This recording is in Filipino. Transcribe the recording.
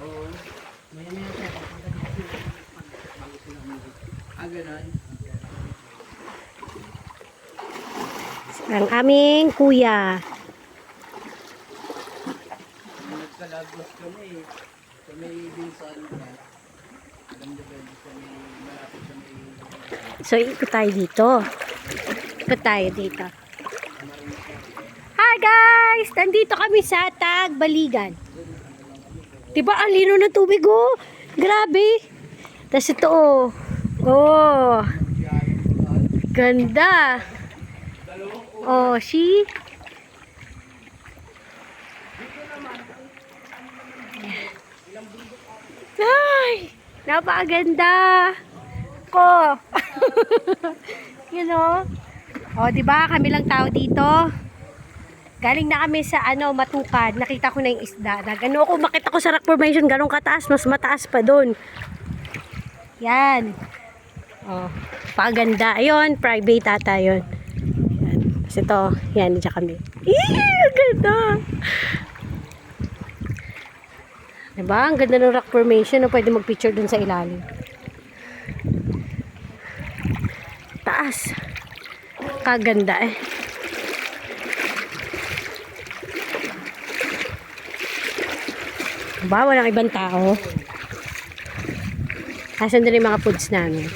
Oo. Maya-maya siya. Ganon. Ang aming kuya. Nagkalagos kami. Sa may Binsan. Ganda-ganda sa may malapit sa may... So, ikot tayo dito. Ikot tayo dito. Hi guys! Nandito kami sa Tagbaligan. Diba ang lino ng tubig oh? Grabe! Tapos ito oh. Oh! Ganda! Oh, see? Ay! Napakaganda! Ko! You know? Oh, diba? Kami lang tao dito. Galing na kami sa Matukad. Nakita ko na yung isda. Makita ko sa rock formation, ganun kataas. Mas mataas pa doon. Yan. Oh, paganda. Ayun, private ata yun. Yan. Kasi ito, yan, dyan kami. Ang ganda. Diba? Ang ganda ng rock formation. Pwede mag-picture dun sa ilalim. Taas. Kaganda eh. Diba? Walang ibang tao. Asan din yung mga foods namin.